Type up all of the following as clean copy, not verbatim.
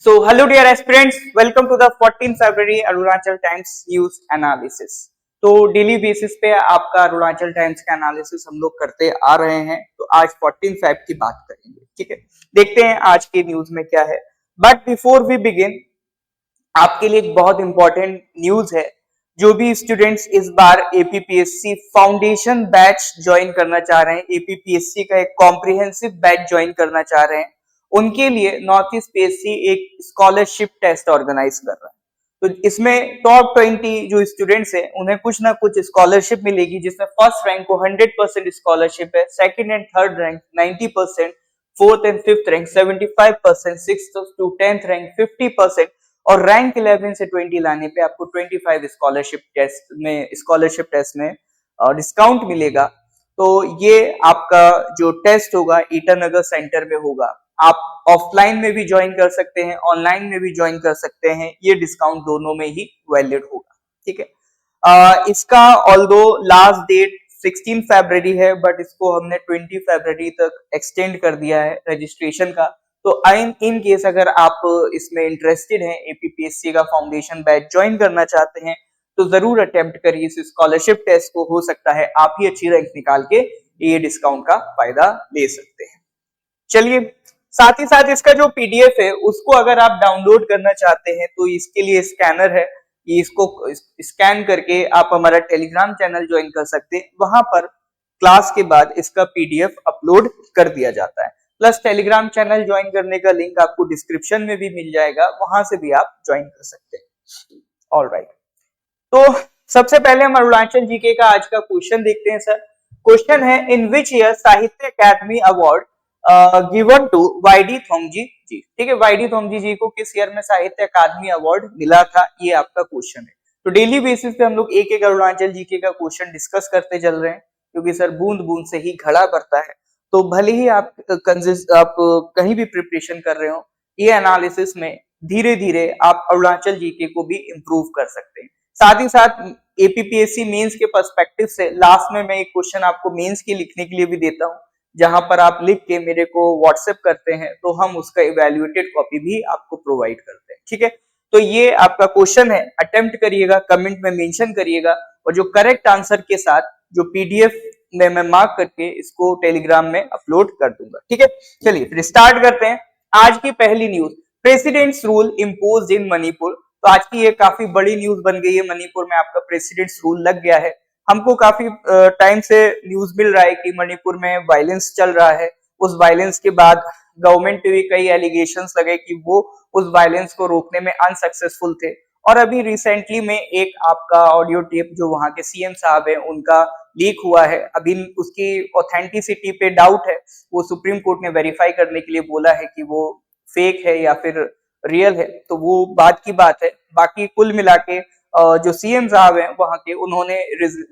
So, hello dear aspirants, welcome to the 14 February Arunachal times news analysis. तो daily basis पे आपका Arunachal times का analysis हम लोग करते आ रहे हैं। तो आज 14 फेब की बात करेंगे, ठीक है। देखते हैं आज की न्यूज में क्या है। बट बिफोर वी बिगिन, आपके लिए एक बहुत इंपॉर्टेंट न्यूज है। जो भी स्टूडेंट्स इस बार एपीपीएससी फाउंडेशन बैच ज्वाइन करना चाह रहे हैं, एपीपीएससी का एक कॉम्प्रिहेंसिव बैच ज्वाइन करना चाह रहे हैं, उनके लिए नॉर्थ ईस्ट पीएससी एक स्कॉलरशिप टेस्ट ऑर्गेनाइज कर रहा है। तो इसमें टॉप 20 जो स्टूडेंट्स हैं उन्हें कुछ ना कुछ स्कॉलरशिप मिलेगी, जिसमें फर्स्ट रैंक को 100% स्कॉलरशिप है, second and third rank 90%, fourth and fifth rank 75%, sixth to 10th rank 50% और रैंक 11 से 20 लाने पे आपको 25 स्कॉलरशिप टेस्ट में डिस्काउंट मिलेगा। तो ये आपका जो टेस्ट होगा ईटानगर सेंटर में होगा। आप ऑफलाइन में भी ज्वाइन कर सकते हैं, ऑनलाइन में भी ज्वाइन कर सकते हैं। ये डिस्काउंट दोनों में ही वैलिड होगा, ठीक है। इसका ऑल्दो लास्ट डेट 16 फरवरी है, बट इसको हमने 20 फरवरी तक एक्सटेंड कर दिया है रजिस्ट्रेशन का। तो इन केस अगर आप इसमें इंटरेस्टेड हैं, एपीपीएससी का फाउंडेशन बैच ज्वाइन करना चाहते हैं, तो जरूर अटेम्प्ट करिए इस स्कॉलरशिप टेस्ट को। हो सकता है आप ही अच्छी रैंक निकाल के ये डिस्काउंट का फायदा ले सकते हैं। चलिए, साथ ही साथ इसका जो पीडीएफ है उसको अगर आप डाउनलोड करना चाहते हैं तो इसके लिए स्कैनर है, इसको स्कैन करके आप हमारा टेलीग्राम चैनल ज्वाइन कर सकते हैं। वहां पर क्लास के बाद इसका पीडीएफ अपलोड कर दिया जाता है। प्लस टेलीग्राम चैनल ज्वाइन करने का लिंक आपको डिस्क्रिप्शन में भी मिल जाएगा, वहां से भी आप ज्वाइन कर सकते हैं। ऑलराइट, तो सबसे पहले हम अरुणाचल जीके का आज का क्वेश्चन देखते हैं। सर, क्वेश्चन है, इन विच ईयर साहित्य अकादमी अवार्ड गिवन टू वाईडी थोंगजी जी, ठीक है। वाईडी थोंगजी जी को किस ईयर में साहित्य अकादमी अवार्ड मिला था, ये आपका क्वेश्चन है। तो डेली बेसिस पे हम लोग एक एक अरुणाचल जीके का क्वेश्चन डिस्कस करते चल रहे हैं, क्योंकि सर बूंद बूंद से ही घड़ा भरता है। तो भले ही आप कहीं भी प्रिपरेशन कर रहे हो, ये एनालिसिस में धीरे धीरे आप अरुणाचल जीके को भी इंप्रूव कर सकते हैं। साथ ही साथ एपीपीएससी मेंस के पर्सपेक्टिव से लास्ट में मैं एक क्वेश्चन आपको मेंस के लिखने के लिए भी देता हूं, जहां पर आप लिख के मेरे को व्हाट्सएप करते हैं तो हम उसका इवैल्यूएटेड कॉपी भी आपको प्रोवाइड करते हैं, ठीक है। तो ये आपका क्वेश्चन है, अटेम्प्ट करिएगा, कमेंट में मेंशन करिएगा, और जो करेक्ट आंसर के साथ जो पीडीएफ में मैं मार्क करके इसको टेलीग्राम में अपलोड कर दूंगा, ठीक है। चलिए फिर स्टार्ट करते हैं। आज की पहली न्यूज, प्रेसिडेंट्स रूल इम्पोज्ड इन मणिपुर। तो आज की ये काफी बड़ी न्यूज बन गई है, मणिपुर में आपका प्रेसिडेंट्स रूल लग गया है। हमको काफी टाइम से न्यूज मिल रहा है कि मणिपुर में वायलेंस चल रहा है। उस वायलेंस के बाद गवर्नमेंट पे भी कई एलिगेशंस लगे कि वो उस वायलेंस को रोकने में अनसक्सेसफुल थे। और अभी रिसेंटली में एक आपका ऑडियो टेप जो वहां के सीएम साहब है उनका लीक हुआ है। अभी उसकी ऑथेंटिसिटी पे डाउट है, वो सुप्रीम कोर्ट ने वेरीफाई करने के लिए बोला है कि वो फेक है या फिर रियल है, तो वो बात की बात है। बाकी कुल मिला के जो सीएम साहब हैं वहां के, उन्होंने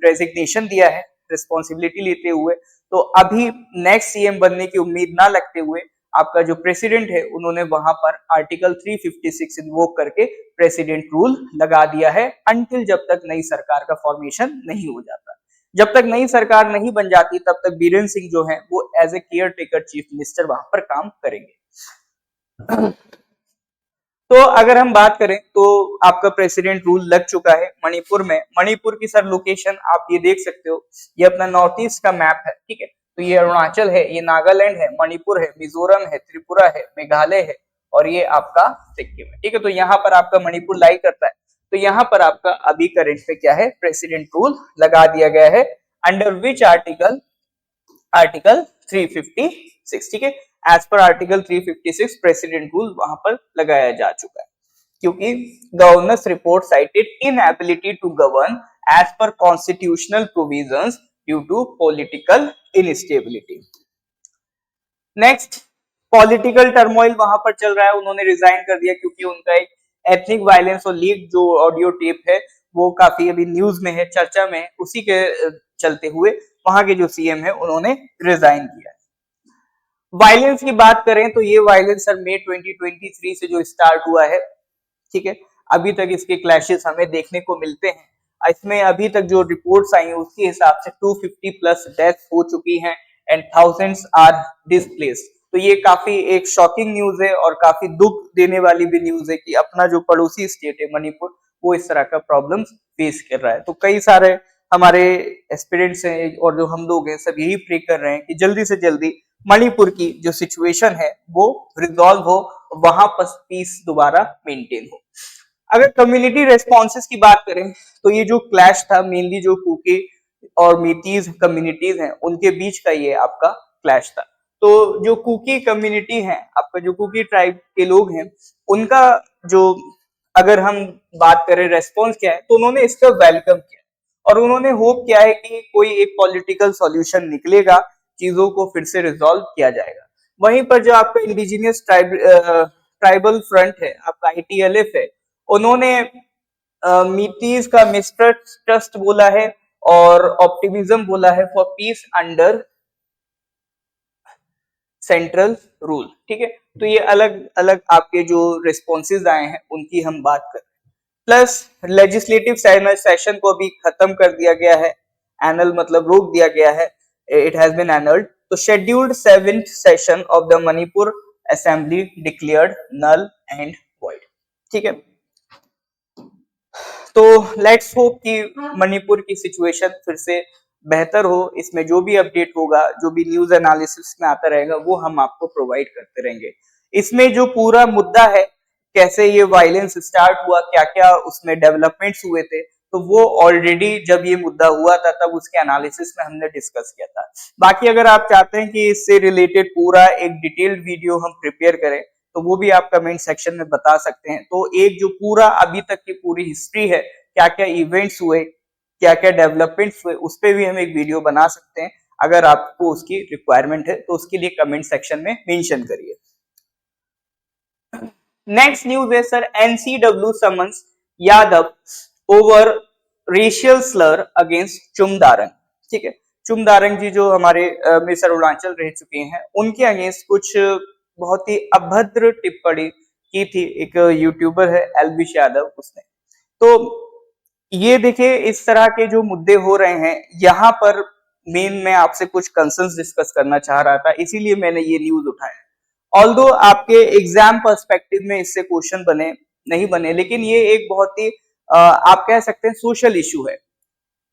रेजिग्नेशन दिया है रिस्पॉन्सिबिलिटी लेते हुए। तो अभी नेक्स्ट सीएम बनने की उम्मीद ना लगते हुए आपका जो प्रेसिडेंट है उन्होंने वहां पर आर्टिकल 356 इन्वोक करके प्रेसिडेंट रूल लगा दिया है, अंटिल जब तक नई सरकार का फॉर्मेशन नहीं हो जाता। जब तक नई सरकार नहीं बन जाती तब तक बीरेन सिंह जो है वो as a caretaker chief minister वहां पर काम करेंगे। तो अगर हम बात करें तो आपका प्रेसिडेंट रूल लग चुका है मणिपुर में। मणिपुर की सर लोकेशन आप ये देख सकते हो, ये अपना नॉर्थ ईस्ट का मैप है, ठीक है। तो ये अरुणाचल है, ये नागालैंड है, मणिपुर है, मिजोरम है, त्रिपुरा है, मेघालय है, और ये आपका सिक्किम है, ठीक है। तो यहाँ पर आपका मणिपुर लाई करता है। तो यहाँ पर आपका अभी करंट पे क्या है, प्रेसिडेंट रूल लगा दिया गया है। अंडर विच आर्टिकल 356, ठीक है। As per article 356 president rule वहां पर लगाया जा चुका है, क्योंकि governor's report cited inability to govern as per constitutional provisions due to political instability. Next, political turmoil वहां पर चल रहा है, उन्होंने रिजाइन कर दिया क्योंकि उनका एक एथनिक वायलेंस और लीक जो ऑडियो टेप है वो काफी अभी न्यूज में है, चर्चा में है। उसी के चलते हुए वहां के जो सीएम है उन्होंने रिजाइन किया है। वायलेंस की बात करें तो ये वायलेंस सर मई 2023 से जो स्टार्ट हुआ है, ठीक है, अभी तक इसके क्लैशेस हमें देखने को मिलते हैं। इसमें अभी तक जो रिपोर्ट्स आई हैं उसके हिसाब से 250 प्लस डेथ्स हो चुकी हैं एंड थाउजेंड्स आर डिस्प्लेस्ड। तो तो ये काफी एक शॉकिंग न्यूज है और काफी दुख देने वाली भी न्यूज है कि अपना जो पड़ोसी स्टेट है मणिपुर, वो इस तरह का प्रॉब्लम्स फेस कर रहा है। तो कई सारे हमारे एस्पिरेंट्स हैं और जो हम लोग हैं सब यही प्रे कर रहे हैं कि जल्दी से जल्दी मणिपुर की जो सिचुएशन है वो रिजॉल्व हो, वहां पर पीस दोबारा मेंटेन हो। अगर कम्युनिटी रेस्पॉन्सेस की बात करें तो ये जो क्लैश था मेनली जो कुकी और मीतीज कम्युनिटीज हैं उनके बीच का ये आपका क्लैश था। तो जो कुकी कम्युनिटी है, आपका जो कुकी ट्राइब के लोग हैं, उनका जो अगर हम बात करें रेस्पॉन्स क्या है, तो उन्होंने इसका वेलकम किया और उन्होंने होप किया है कि कोई एक पॉलिटिकल सॉल्यूशन निकलेगा, चीजों को फिर से रिजॉल्व किया जाएगा। वहीं पर जो आपका इंडिजिनियस ट्राइबल फ्रंट है, आपका ITLF है, उन्होंने मीटीज का मिसट्रस्ट बोला है और ऑप्टिमिज्म बोला है for piece under central rule. ठीक है, तो ये अलग अलग आपके जो रिस्पॉन्सेज आए हैं उनकी हम बात करें। प्लस लेजिस्लेटिव सेशन को भी खत्म कर दिया गया है, एनल मतलब रोक दिया गया है, इट हैज बीन एनल्ड। तो scheduled 7th session of the Manipur assembly declared null and void. ठीक है, तो लेट्स होप कि मणिपुर की सिचुएशन फिर से बेहतर हो। इसमें जो भी अपडेट होगा, जो भी न्यूज एनालिसिस में आता रहेगा, वो हम आपको प्रोवाइड करते रहेंगे। इसमें जो पूरा मुद्दा है, कैसे ये वायलेंस स्टार्ट हुआ, क्या क्या उसमें डेवलपमेंट्स हुए थे, तो वो ऑलरेडी जब ये मुद्दा हुआ था तब उसके एनालिसिस में हमने डिस्कस किया था। बाकी अगर आप चाहते हैं कि इससे रिलेटेड पूरा एक डिटेल्ड वीडियो हम प्रिपेयर करें, तो वो भी आप कमेंट सेक्शन में बता सकते हैं। तो एक जो पूरा अभी तक की पूरी हिस्ट्री है, क्या क्या इवेंट्स हुए, क्या क्या डेवलपमेंट्स हुए, उस पर भी हम एक वीडियो बना सकते हैं। अगर आपको उसकी रिक्वायरमेंट है तो उसके लिए कमेंट सेक्शन में मेंशन करिए। नेक्स्ट न्यूज है sir, NCW summons Yadav over racial slur against Chumdarang. ठीक है, चुमदारंग जी जो हमारे मिस अरुणाचल रह चुके हैं, उनके अगेंस्ट कुछ बहुत ही अभद्र टिप्पणी की थी एक यूट्यूबर है एलविश यादव, उसने। तो ये देखिए इस तरह के जो मुद्दे हो रहे हैं, यहाँ पर मेन मैं आपसे कुछ कंसर्न्स डिस्कस करना चाह रहा था, इसीलिए मैंने ये न्यूज उठाया। ऑल्दो आपके एग्जाम पर्सपेक्टिव में इससे क्वेश्चन बने नहीं बने, लेकिन ये एक बहुत ही आप कह सकते हैं सोशल इशू है।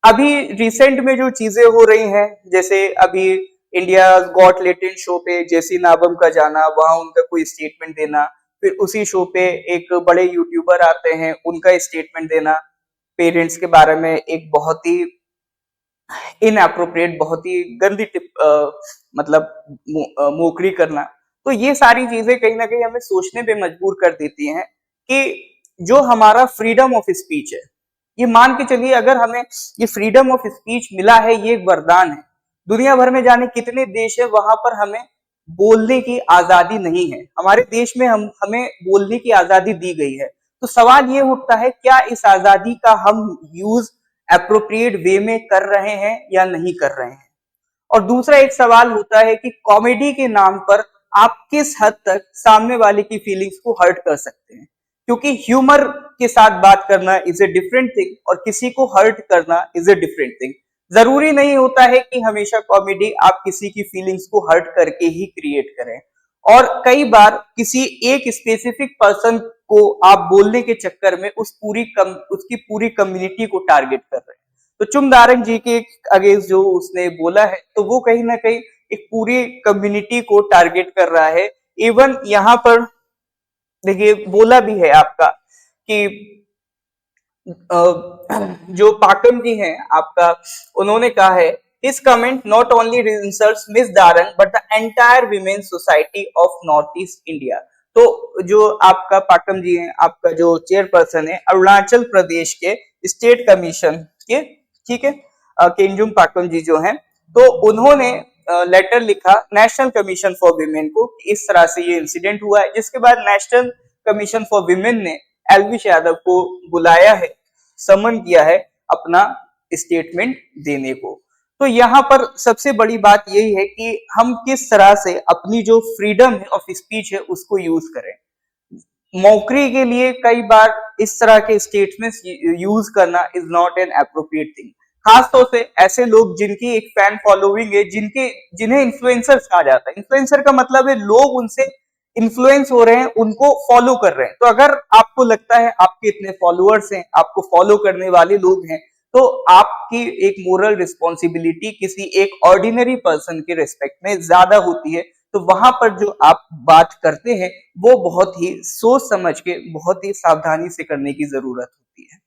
अभी रिसेंट में जो चीजें हो रही हैं, जैसे अभी इंडिया गॉट लेटेंट शो पे जेसी नाबम का जाना, वहां उनका कोई स्टेटमेंट देना, फिर उसी शो पे एक बड़े यूट्यूबर आते हैं, उनका स्टेटमेंट देना, पेरेंट्स के बारे में एक बहुत ही इनअप्रोप्रिएट, बहुत ही गंदी मतलब मोकरी करना। तो ये सारी चीजें कहीं ना कहीं हमें सोचने पे मजबूर कर देती हैं कि जो हमारा फ्रीडम ऑफ स्पीच है, ये मान के चलिए अगर हमें ये फ्रीडम ऑफ स्पीच मिला है, ये एक वरदान है। दुनिया भर में जाने कितने देश है वहां पर हमें बोलने की आजादी नहीं है, हमारे देश में हमें बोलने की आजादी दी गई है। तो सवाल ये उठता है, क्या इस आजादी का हम यूज एप्रोप्रिएट वे में कर रहे हैं या नहीं कर रहे हैं? और दूसरा एक सवाल होता है कि कॉमेडी के नाम पर आप किस हद तक सामने वाले की फीलिंग्स को हर्ट कर सकते हैं, क्योंकि ह्यूमर के साथ बात करना इज ए डिफरेंट थिंग और किसी को हर्ट करना इज ए डिफरेंट थिंग। जरूरी नहीं होता है कि हमेशा कॉमेडी आप किसी की फीलिंग्स को हर्ट करके ही क्रिएट करें, और कई बार किसी एक स्पेसिफिक पर्सन को आप बोलने के चक्कर में उसकी पूरी कम्युनिटी को टारगेट कर रहे हैं। तो चुमदारंग जी के अगेंस्ट जो उसने बोला है, तो वो कहीं ना कहीं एक पूरी कम्युनिटी को टारगेट कर रहा है। इवन यहाँ पर देखिए बोला भी है आपका कि जो पाकम जी हैं आपका, उन्होंने कहा है, His comment not only insults Miss Darang but the entire women's society of Northeast India। तो जो आपका पाकम जी हैं, आपका जो चेयरपर्सन है अरुणाचल प्रदेश के स्टेट कमीशन के, ठीक है, केंजुम पाकम जी जो हैं, तो उन्होंने लेटर लिखा नेशनल कमीशन फॉर विमेन को, इस तरह से ये इंसिडेंट हुआ है। जिसके बाद नेशनल कमीशन फॉर विमेन ने एलविश यादव को बुलाया है, समन किया है अपना स्टेटमेंट देने को। तो यहाँ पर सबसे बड़ी बात यही है कि हम किस तरह से अपनी जो फ्रीडम ऑफ स्पीच है उसको यूज करें। मौकरी के लिए कई बार इस तरह के स्टेटमेंट्स यूज करना is not an appropriate thing. खासतौर से ऐसे लोग जिनकी एक फैन फॉलोइंग है, जिन्हें इन्फ्लुएंसर्स कहा जाता है। इन्फ्लुएंसर का मतलब है लोग उनसे इन्फ्लुएंस हो रहे हैं, उनको फॉलो कर रहे हैं। तो अगर आपको लगता है आपके इतने फॉलोअर्स हैं, आपको फॉलो करने वाले लोग हैं, तो आपकी एक मोरल रिस्पॉन्सिबिलिटी किसी एक ऑर्डिनरी पर्सन के रिस्पेक्ट में ज्यादा होती है। तो वहां पर जो आप बात करते हैं वो बहुत ही सोच समझ के, बहुत ही सावधानी से करने की जरूरत होती है।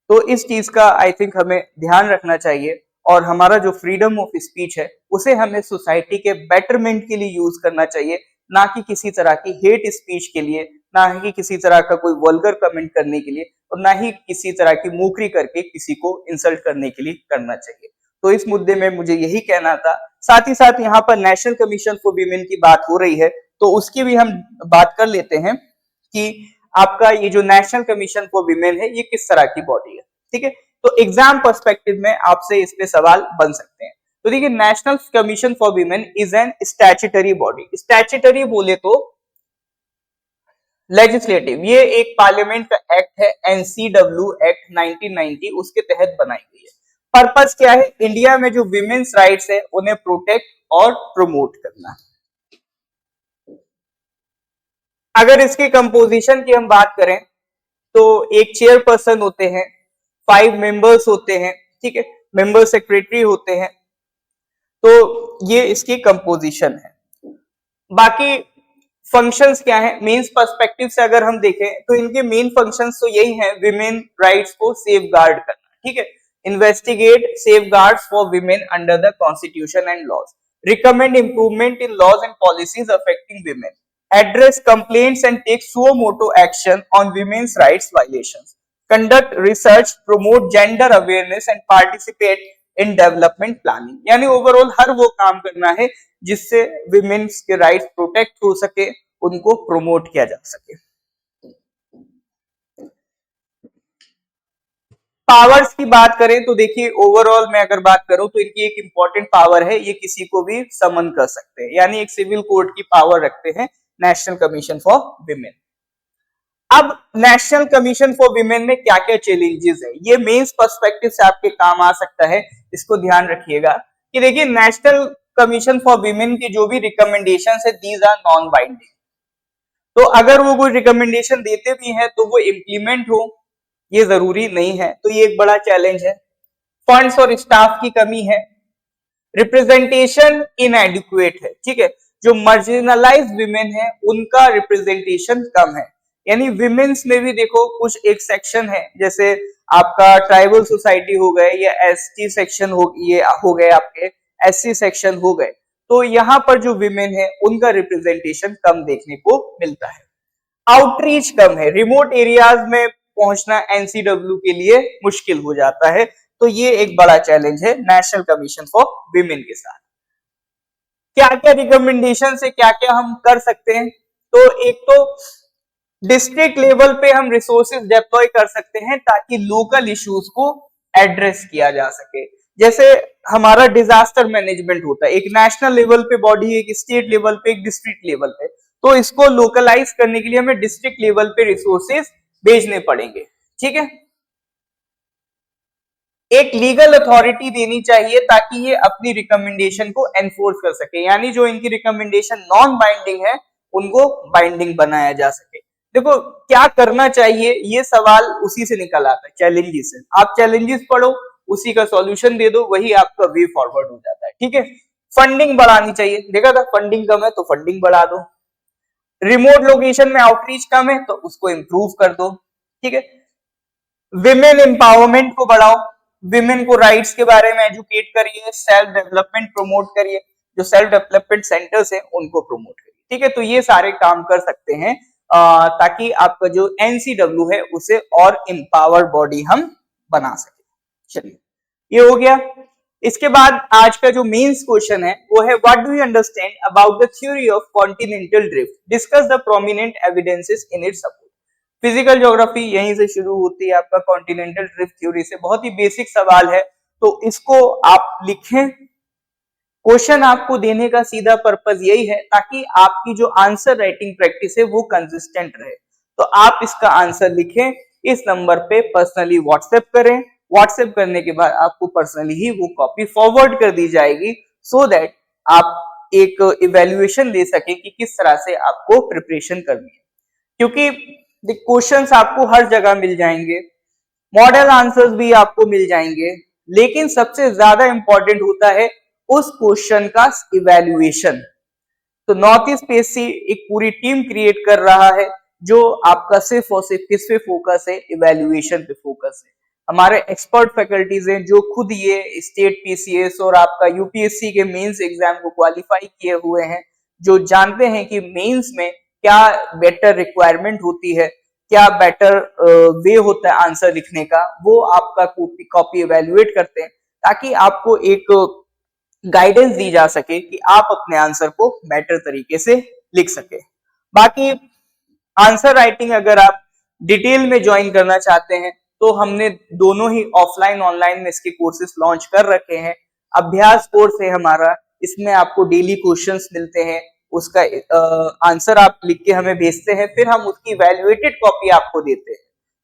तो इस चीज का आई थिंक हमें ध्यान रखना चाहिए, और हमारा जो फ्रीडम ऑफ स्पीच है उसे हमें सोसाइटी के बेटरमेंट के लिए यूज करना चाहिए, ना कि किसी तरह की हेट स्पीच के लिए, ना ही किसी तरह का कोई वल्गर कमेंट करने के लिए, और ना ही किसी तरह की मोकरी करके किसी को इंसल्ट करने के लिए करना चाहिए। तो इस मुद्दे में मुझे यही कहना था। साथ ही साथ यहाँ पर नेशनल कमीशन फॉर वीमेन की बात हो रही है, तो उसकी भी हम बात कर लेते हैं कि आपका ये जो नेशनल कमीशन फॉर वीमेन है ये किस तरह की बॉडी है। ठीक है, तो एग्जाम पर्सपेक्टिव में आपसे इस पे सवाल बन सकते हैं। तो देखिए, national commission for women is an statutory body. Statutory बोले तो लेजिस्लेटिव, ये एक पार्लियामेंट का एक्ट है, एनसीडब्ल्यू एक्ट 1990, उसके तहत बनाई गई है। पर्पस क्या है? इंडिया में जो विमेन्स राइट्स है उन्हें प्रोटेक्ट और प्रमोट करना। अगर इसके कंपोजिशन की हम बात करें तो एक चेयरपर्सन होते हैं, 5 मेंबर्स होते हैं, ठीक है, मेंबर सेक्रेटरी होते हैं। तो ये इसकी कंपोजिशन है। बाकी फंक्शंस क्या है? मेंस पर्सपेक्टिव से अगर हम देखें तो इनके मेन फंक्शंस तो यही हैं, विमेन राइट्स को सेफगार्ड करना, ठीक है, investigate safeguards for women under the constitution and laws, recommend improvement in laws and policies affecting women, address complaints and take suo moto action on women's rights violations, conduct research, promote gender awareness and participate in development planning। यानी overall हर वो काम करना है जिससे women's के rights protect हो सके, उनको प्रमोट किया जा सके। पावर्स की बात करें तो देखिए, ओवरऑल मैं अगर बात करूं तो इनकी एक इंपॉर्टेंट पावर है, ये किसी को भी समन कर सकते हैं, यानी एक सिविल कोर्ट की पावर रखते हैं नेशनल कमीशन फॉर विमेन। अब नेशनल कमीशन फॉर विमेन में क्या क्या चैलेंजेस है, ये मेंस पर्सपेक्टिव से आपके काम आ सकता है, इसको ध्यान रखिएगा कि देखिए, नेशनल कमीशन फॉर विमेन की जो भी रिकमेंडेशंस है, दीज आर नॉन बाइंडिंग। तो अगर वो कोई रिकमेंडेशन देते भी हैं तो वो इम्प्लीमेंट हो, ये जरूरी नहीं है। तो ये एक बड़ा चैलेंज है। फंड्स और स्टाफ की कमी है, रिप्रेजेंटेशन इनएडिक्वेट है, ठीक है, जो मार्जिनलाइज्ड विमेन है उनका रिप्रेजेंटेशन कम है। यानी विमेन्स में भी देखो कुछ एक सेक्शन है, जैसे आपका ट्राइबल सोसाइटी हो गए या एसटी सेक्शन हो गए, आपके एससी सेक्शन हो गए, तो यहाँ पर जो विमेन है उनका रिप्रेजेंटेशन कम देखने को मिलता है। आउटरीच कम है, रिमोट एरियाज में पहुंचना एनसीडब्ल्यू के लिए मुश्किल हो जाता है। तो ये एक बड़ा चैलेंज है नेशनल कमीशन फॉर विमेन के साथ। क्या क्या रिकमेंडेशन से क्या क्या हम कर सकते हैं? तो एक तो डिस्ट्रिक्ट लेवल पे हम रिसोर्सेज डिप्लॉय कर सकते हैं ताकि लोकल इश्यूज को एड्रेस किया जा सके। जैसे हमारा डिजास्टर मैनेजमेंट होता है, एक नेशनल लेवल पे बॉडी, एक स्टेट लेवल पे, एक डिस्ट्रिक्ट लेवल पे, तो इसको लोकलाइज करने के लिए हमें डिस्ट्रिक्ट लेवल पे रिसोर्सेज भेजने पड़ेंगे, ठीक है। एक लीगल अथॉरिटी देनी चाहिए ताकि ये अपनी रिकमेंडेशन को एनफोर्स कर सके, यानी जो इनकी रिकमेंडेशन नॉन बाइंडिंग है उनको बाइंडिंग बनाया जा सके। देखो, क्या करना चाहिए ये सवाल उसी से निकल आता है, चैलेंजेस से। आप चैलेंजेस पढ़ो, उसी का सॉल्यूशन दे दो, वही आपका वे फॉरवर्ड हो जाता है, ठीक है। फंडिंग बढ़ानी चाहिए, देखा था फंडिंग कम है तो फंडिंग बढ़ा दो। रिमोट लोकेशन में आउटरीच कम है तो उसको इंप्रूव कर दो, ठीक है। विमेन एम्पावरमेंट को बढ़ाओ, विमेन को राइट्स के बारे में एजुकेट करिए, सेल्फ डेवलपमेंट प्रमोट करिए, जो सेल्फ डेवलपमेंट सेंटर्स हैं उनको प्रमोट करिए, ठीक है। तो ये सारे काम कर सकते हैं ताकि आपका जो एनसीडब्ल्यू है उसे और एम्पावर्ड बॉडी हम बना सके। चलिए, ये हो गया। इसके बाद आज का जो मेंस क्वेश्चन है वो है, what do you understand about the theory of continental drift, discuss the prominent evidences in its support. Physical geography यहीं से शुरू होती है आपका कॉन्टिनेंटल ड्रिफ्ट थ्योरी से, बहुत ही बेसिक सवाल है, तो इसको आप लिखें। क्वेश्चन आपको देने का सीधा पर्पस यही है ताकि आपकी जो आंसर राइटिंग प्रैक्टिस है वो कंसिस्टेंट रहे। तो आप इसका आंसर लिखें, इस नंबर पे पर्सनली व्हाट्सएप करें, व्हाट्सएप करने के बाद आपको पर्सनली ही वो कॉपी फॉरवर्ड कर दी जाएगी, सो दैट आप एक इवैल्यूएशन ले सके कि किस तरह से आपको प्रिपरेशन करनी है। क्योंकि क्वेश्चंस आपको हर जगह मिल जाएंगे, मॉडल आंसर्स भी आपको मिल जाएंगे, लेकिन सबसे ज्यादा इंपॉर्टेंट होता है उस क्वेश्चन का इवैल्यूएशन। तो नॉर्थ ईस्ट पीएससी एक पूरी टीम क्रिएट कर रहा है जो आपका सिर्फ और सिर्फ किस पे फोकस है, इवैल्यूएशन पे फोकस है। हमारे एक्सपर्ट फैकल्टीज हैं जो खुद ये स्टेट पीसीएस और आपका यूपीएससी के मेंस एग्जाम को क्वालिफाई किए हुए हैं, जो जानते हैं कि मेंस में क्या बेटर रिक्वायरमेंट होती है, क्या बेटर वे होता है आंसर लिखने का, वो आपका कॉपी इवैल्यूएट करते हैं ताकि आपको एक गाइडेंस दी जा सके कि आप अपने आंसर को बेटर तरीके से लिख सके। बाकी आंसर राइटिंग अगर आप डिटेल में ज्वाइन करना चाहते हैं तो हमने दोनों ही ऑफलाइन ऑनलाइन में इसके कोर्सेज लॉन्च कर रखे हैं। अभ्यास कोर्स है हमारा, इसमें आपको डेली क्वेश्चंस मिलते हैं, उसका आंसर आप लिख के हमें भेजते हैं, फिर हम उसकी इवैल्यूएटेड कॉपी आपको देते हैं।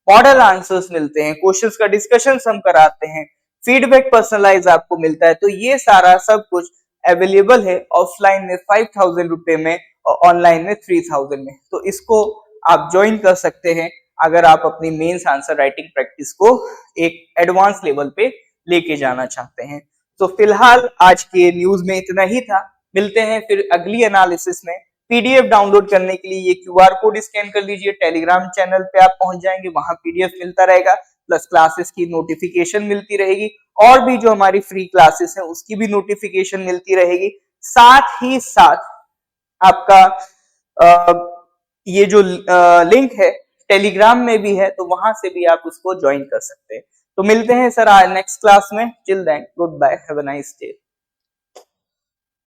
मॉडल आंसर्स मिलते हैं, क्वेश्चंस का डिस्कशन हम कराते हैं, फीडबैक पर्सनलाइज आपको मिलता है। तो ये सारा सब कुछ अवेलेबल है ऑफलाइन में 5000 रुपए में और ऑनलाइन में 3000 में। तो इसको आप ज्वाइन कर सकते हैं अगर आप अपनी मेंस आंसर राइटिंग प्रैक्टिस को एक एडवांस लेवल पे लेके जाना चाहते हैं। तो फिलहाल आज के न्यूज में इतना ही था, मिलते हैं फिर अगली एनालिसिस में। पीडीएफ डाउनलोड करने के लिए ये क्यूआर कोड स्कैन कर लीजिए, टेलीग्राम चैनल पे आप पहुंच जाएंगे, वहां पीडीएफ मिलता रहेगा, प्लस क्लासेस की नोटिफिकेशन मिलती रहेगी, और भी जो हमारी फ्री क्लासेस हैं उसकी भी नोटिफिकेशन मिलती रहेगी। साथ ही साथ आपका ये जो लिंक है टेलीग्राम में भी है, तो वहां से भी आप उसको ज्वाइन कर सकते हैं। तो मिलते हैं सर नेक्स्ट क्लास में। Till then goodbye, have a nice day.